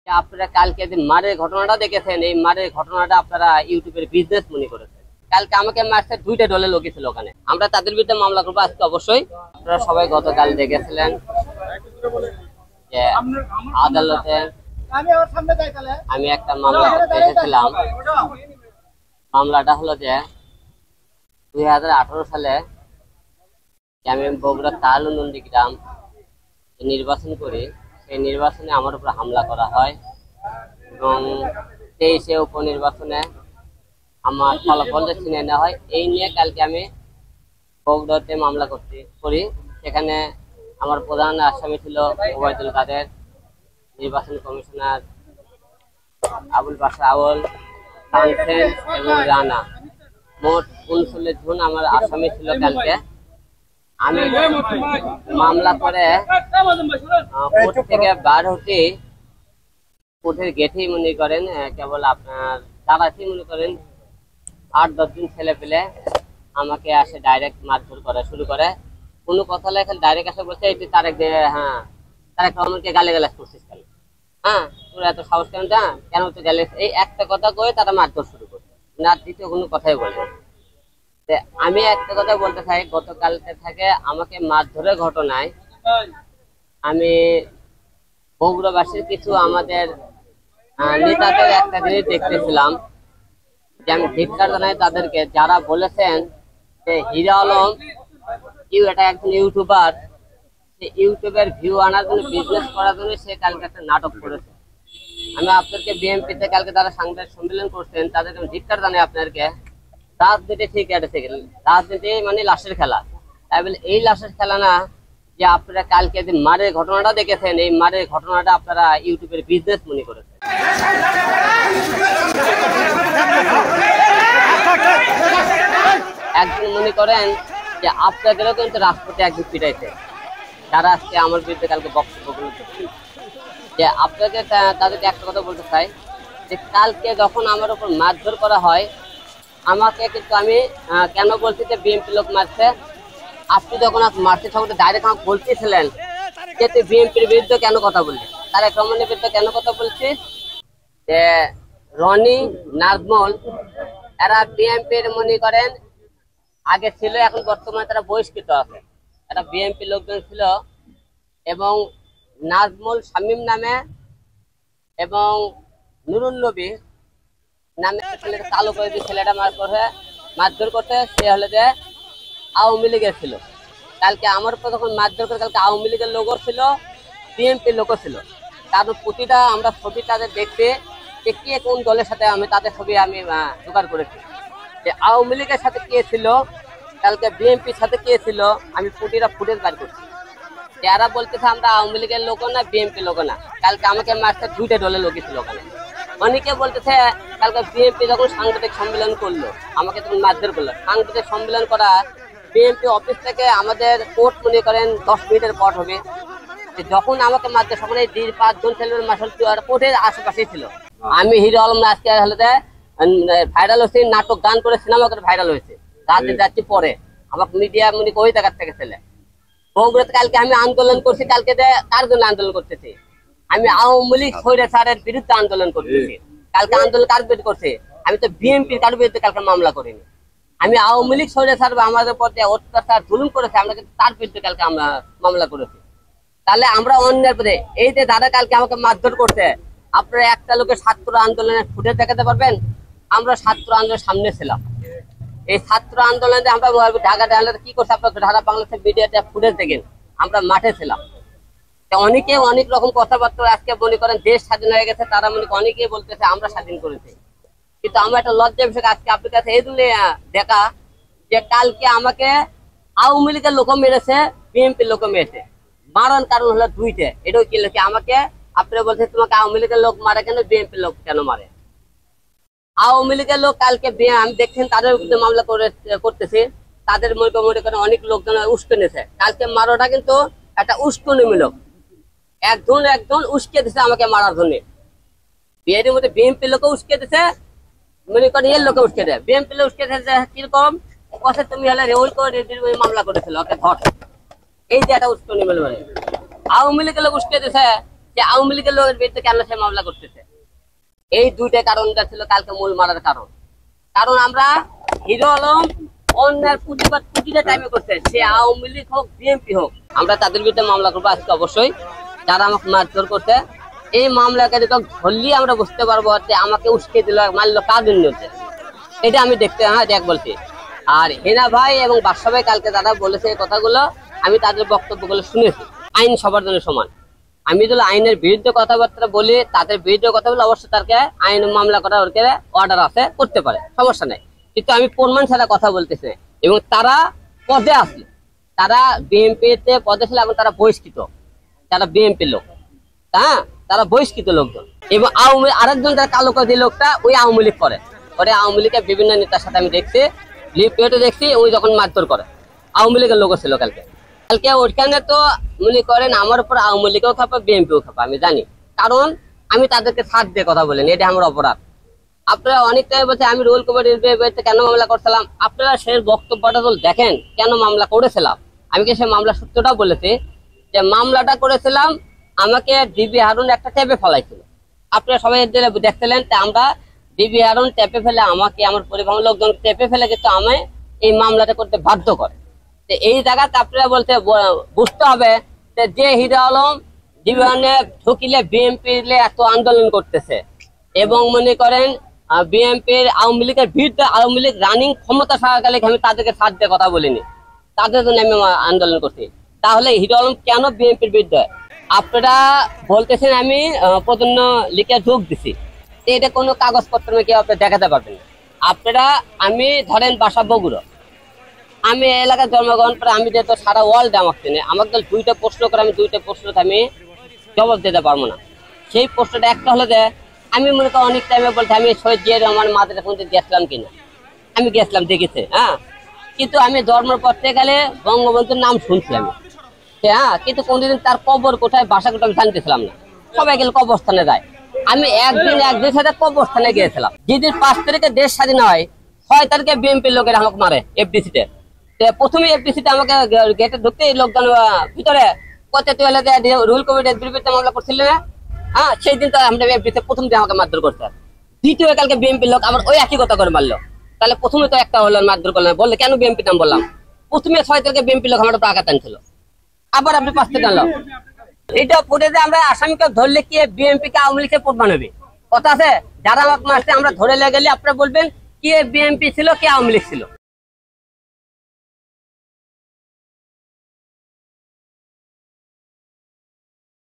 আপনারা কালকে যে মারের ঘটনাটা দেখেছেন, এই মারের ঘটনাটা আপনারা ইউটিউবের বিজনেস মনে করেছেন। কালকে আমাকে মারছে, 2টা দলের লোক ছিল ওখানে। আমরা তাদের বিরুদ্ধে মামলা করবো আজকে অবশ্যই। আপনারা সবাই গতকাল দেখেছিলেন যে আদালতে আমি একটা মামলা দেখেছিলাম। মামলাটা হলো যে 2018 সালে আমি বগুড়া তালুনন্দী গ্রাম নির্বাচন করি। সেই নির্বাচনে আমার উপর হামলা করা হয় এবং 23-এ উপনির্বাচনে আমার ফলাফল ছিনিয়ে নেওয়া হয়। এই নিয়ে কালকে আমি বগুড়াতে মামলা করি। সেখানে আমার প্রধান আসামি ছিল ওবায়দুল কাদের, নির্বাচন কমিশনার আবুল বাশার আউল, তানসেন এবং রানা। মোট 39 জন আমার আসামি ছিল। কালকে আমি মামলা করে কোর্ট থেকে বার হতে কোর্টের গেটেই মনে করেন কেবল আপনার দাঁড়াতেই মনে করেন 8-10 জন ছেলে পেলে আমাকে আসে ডাইরেক্ট মারধর করা শুরু করে। কোনো কথা লেখা ডাইরেক্ট আসে বলছে এই তারেক তারেক রহমানকে গালিগালাজ করছিস কেন, তোর এত সাহস কেন তো গেলে, এই একটা কথা কয়ে তারা মারধর শুরু করছে, না দ্বিতীয় কোনো কথাই বলে। আমি একটা কথা বলতে চাই, গতকালকে থেকে আমাকে মারধরের ঘটনায় আমি বগুড়াবাসীর কিছু আমাদের নেতাদের একটা জিনিস দেখতেছিলাম যে আমি ধিক্কার জানাই তাদেরকে, যারা বলেছেন যে হিরো আলম এটা একজন ইউটিউবার, সে ইউটিউবের ভিউ আনার জন্য, বিজনেস করার জন্য সে কালকে একটা নাটক করেছে। আমি আপনাদেরকে বিএনপিতে কালকে তারা সাংবাদিক সম্মেলন করছেন, তাদেরকে আমি ধিক্কার জানাই আপনাদেরকে। রাজনীতি ঠিক আছে, রাজনীতি মানে লাশের খেলা। তাই বলে এই লাশের খেলা না যে আপনারা কালকে যে মারের ঘটনাটা দেখেছেন, এই মারের ঘটনাটা আপনারা ইউটিউবের বিজনেস মনে করেছেন। একদিন মনে করেন যে আপনাদেরও কিন্তু রাষ্ট্রপতি একদিন পিটাইছে, যারা আজকে আমার বিরুদ্ধে কালকে বক্তব্য বলেছে। যে আপনাকে তাদেরকে একটা কথা বলতে চাই যে কালকে যখন আমার উপর মারধর করা হয়, আমাকে কিন্তু আমি কেন বলছি যে বিএনপি লোক মারছে, আপনি যখন মারছে তখন ডাইরেক্ট আমাকে বলতেছিলেন যে তুই বিএনপির বিরুদ্ধে কেন কথা বললি, তারেক রহমানের বিরুদ্ধে কেন কথা বলছিস। যে রনি, নাজমল এরা বিএনপির মনে করেন আগে ছিল, এখন বর্তমানে তারা বহিষ্কৃত আছে। এরা বিএনপি লোকজন ছিল এবং নাজমুল শামীম নামে এবং নুরুল নবী নামে ছেলেটা চালু করে দিয়ে ছেলেটা মারধর করতে, সে হলে যে আওয়ামী লীগের ছিল। কালকে আমার উপর যখন মারধর করে, কালকে আওয়ামী লীগের লোকও ছিল, বিএনপির লোকও ছিল। কারণ প্রতিটা আমরা ছবি তাদের দেখতে যে কে কোন দলের সাথে, আমি তাদের ছবি আমি জোগাড় করেছি যে আওয়ামী লীগের সাথে কে ছিল, কালকে বিএনপির সাথে কে ছিল, আমি প্রতিটা ফুটেজ বার করছি। যারা বলতেছে আমরা আওয়ামী লীগের লোকও না, বিএনপি লোকও না, কালকে আমাকে মারছে 2টা দলের লোকই ছিল ওখানে। অনেকে বলতেছে কালকে বিএনপি যখন সাংবাদিক সম্মেলন করলো, আমাকে তখন মারধর করলো। সাংবাদিক সম্মেলন করা বিএনপি অফিস থেকে আমাদের কোর্ট মনে করেন 10 মিনিটের পর হবে। যখন আমাকে মারছে তখন এই 5 জন ছেলের মাসাল কোর্টের আশেপাশেই ছিল। আমি হিরো আলম আজকে হলে ভাইরাল হয়েছে, নাটক গান করে সিনেমা করে ভাইরাল হয়েছে, রাতে যাচ্ছি পরে আমাকে মিডিয়া মনে ওই জায়গার থেকে ছেলে। বগুড়াতে কালকে আমি আন্দোলন করছি, কালকে কার জন্য আন্দোলন করতেছি, আমি আওয়ামী লীগ স্বৈরাচারের বিরুদ্ধে আন্দোলন করতেছি। কালকে আন্দোলন কার বিরুদ্ধে করছে, আমি তো বিএনপির কার বিরুদ্ধে কালকে মামলা করিনি। আমি আওয়ামী লীগ স্বৈরাচার আমাদের পথে অত্যাচার জুলুম করেছে, আমরা কিন্তু তার বিরুদ্ধে কালকে আমরা মামলা করেছি। তাহলে আমরা অন্যের পথে, এই যে দাদা কালকে আমাকে মারধর করছে, আপনারা একটা লোকের ছাত্র আন্দোলনের ফুটেজ দেখাতে পারবেন? আমরা ছাত্র আন্দোলনের সামনে ছিলাম। এই ছাত্র আন্দোলনে আমরা ঢাকা কি করছে, আপনার ঢাকা বাংলাদেশের মিডিয়াতে ফুটেজ দেখেন, আমরা মাঠে ছিলাম। অনেকে অনেক রকম কথাবার্তা আজকে মনে করেন দেশ স্বাধীন হয়ে গেছে, তারা মনে করেন অনেকেই বলতেছে আমরা স্বাধীন করেছি। কিন্তু আমার একটা লজ্জার বিষয় আজকে আপনার কাছে এই জন্য দেখা যে কালকে আমাকে আওয়ামী লীগের লোক মেরেছে, বিএনপির লোক মেরেছে। মারার কারণ হলো 2টা। এটাও কি লেখে আমাকে আপনারা বলছে তোমাকে আওয়ামী লীগের লোক মারে কেন, বিএনপির লোক কেন মারে। আওয়ামী লীগের লোক কালকে আমি দেখছেন তাদের বিরুদ্ধে মামলা করতেছে, তাদের মনে করেন অনেক লোকজন উস্কানিছে। কালকে মারাটা কিন্তু একটা উস্কানিমূলক, একজন উস্কে দিছে আমাকে মারার জন্য। বিয়ের মধ্যে বিএনপির লোক উস্কে দিছে, মনে করেন এর লোকে উস্কে দেয়, বিএনপি লোক উস্কে দিয়েছে কিরকম, তুমি হলে রেউল করে মামলা করেছিল, ওকে ধর। এই যে একটা উস্কানিমূলক, আওয়ামী লীগের লোক উস্কে দিছে, যে আওয়ামী লীগের লোকের বিরুদ্ধে কেন সে মামলা করতেছে। এই দুইটা কারণটা ছিল কালকে মূল মারার কারণ। কারণ আমরা হিরো আলম অন্যার প্রতিবাদ প্রতিটা টাইমে করছে, সে আওয়ামী লীগ হোক বিএনপি হোক, আমরা তাদের বিরুদ্ধে মামলা করবো আজকে অবশ্যই। যারা আমাকে মারধর করছে এই মামলাকে ধরলেই আমরা বুঝতে পারবো যে আমাকে উস্কে দিল মারলো কার জন্য, এটা আমি দেখতে দেখ বলছি। আর হেনা ভাই এবং বাদশা ভাই কালকে যারা বলেছে এই কথাগুলো, আমি তাদের বক্তব্যগুলো শুনেছি। আইন সবার জন্য সমান। আমি যদি আইনের বিরুদ্ধে কথাবার্তা বলি, তাদের বিরুদ্ধে কথা বলে, অবশ্যই তাকে আইন মামলা করার অর্ডার আছে, করতে পারে, সমস্যা নেই। কিন্তু আমি প্রমাণ ছাড়া কথা বলতেছি। এবং তারা পদে আছে, তারা বিএনপিতে পদে ছিল এবং তারা বহিষ্কৃত, যারা বিএনপি লোক, হ্যাঁ তারা বহিষ্কৃত লোকজন। এবং আওয়ামী আরেকজন যারা কালো কাজী লোকটা ওই আওয়ামী লীগ করে, পরে আওয়ামী লীগের বিভিন্ন নেতার সাথে আমি দেখছি, লিফলেটে দেখছি, ওই যখন মারধর করে আওয়ামী লীগের লোক ছিল কালকে। ওইখানে তো মনে করেন আমার উপর আওয়ামী লীগও খাপা বিএনপিও খাপা, আমি জানি। কারণ আমি তাদেরকে ছাড় দিয়ে কথা বলিনি, এটা আমার অপরাধ। আপনারা অনেক টাইম বলছে আমি রুল কমিটিতে কেন মামলা করছিলাম, আপনারা সে বক্তব্যটা দেখেন কেন মামলা করেছিলাম। আমি কি সে মামলা সত্যটাও বলেছি, যে মামলাটা করেছিলাম আমাকে ডিবি হারুন একটা ট্যাপে ফেলাইছিল। আপনারা সবাই দেখছিলেন, আমরা ডিবি হারুন ট্যাপে ফেলে আমাকে, আমার পরিবহন লোকজন ট্যাপে ফেলে কিন্তু আমায় এই মামলাটা করতে বাধ্য করে। এই জায়গাতে আপনারা বলতে বুঝতে হবে যে হিরো আলম জীবনে ঢুকিলে বিএনপি এত আন্দোলন করতেছে এবং মনে করেন বিএনপির আওয়ামী লীগের বিরুদ্ধে আওয়ামী লীগ রানিং ক্ষমতা থাকাকালে আমি তাদেরকে সাথ দিয়ে কথা বলিনি, তাদের জন্য আমি আন্দোলন করছি। তাহলে হিরো আলম কেন বিএনপির বিরুদ্ধে? আপনারা বলতেছেন আমি প্রজন্ম লিখে যোগ দিছি, এটা কোনো কাগজপত্র কেউ আপনি দেখাতে পারবেন না। আপনারা আমি ধরেন বাসা বগুড়া, আমি এলাকায় জন্মগ্রহণ করে, আমি যেহেতু সারা ওয়ার্ল্ড আমাকে চেনে, আমাকে দুইটা প্রশ্ন করে আমি দুইটা প্রশ্নতে আমি জবাব দিতে পারবো না। সেই প্রশ্নটা একটা হলো যে আমি মনে করি অনেক টাইমে বলতে আমি শহীদ জিয়া রহমান মাদ্রাসা পর্যন্ত গেছিলাম কিনা, আমি গেছিলাম দেখেছি, হ্যাঁ। কিন্তু আমি জন্মের পর থেকে গেলে বঙ্গবন্ধুর নাম শুনছি আমি, হ্যাঁ, কিন্তু কোনদিন তার কবর কোথায় বাসা কোথায় আমি জানতেছিলাম না। সবাই গেলে কবরস্থানে যায়, আমি একদিন সাথে কবরস্থানে গিয়েছিলাম। যেদিন 5 তারিখে দেশ স্বাধীন হয়, 6 তারিখে বিএনপির লোকেরা আমাকে মারে এফডিসিতে। প্রথমে এফডিসিতে আমাকে গেটে ঢুকতে লোকজন ভিতরে কত রুল কমিটির বিরুদ্ধে মামলা করছিল না, হ্যাঁ, সেই দিন তো আমরা এফডিসিতে প্রথম দিন আমাকে মারধর করতে। দ্বিতীয় কালকে বিএনপির লোক আবার ওই একই কথা করে মারলো। তাহলে প্রথমে তো একটা হলো মারধর করলেন, বললে কেন বিএনপি নাম বললাম। প্রথমে 6 তারিখে বিএনপির লোক আমার উপর আঘাত আনছিল, আবার আপনি 5 তারিখ আনলো। এটা পড়ে যে আমরা আসামিকে ধরলে কি বিএনপি কে আওয়ামী লীগকে প্রমাণ হবে? কথা আছে, যারা আমাকে মারছে আমরা ধরে গেলে আপনারা বলবেন কে বিএনপি ছিল কে আওয়ামী লীগ ছিল।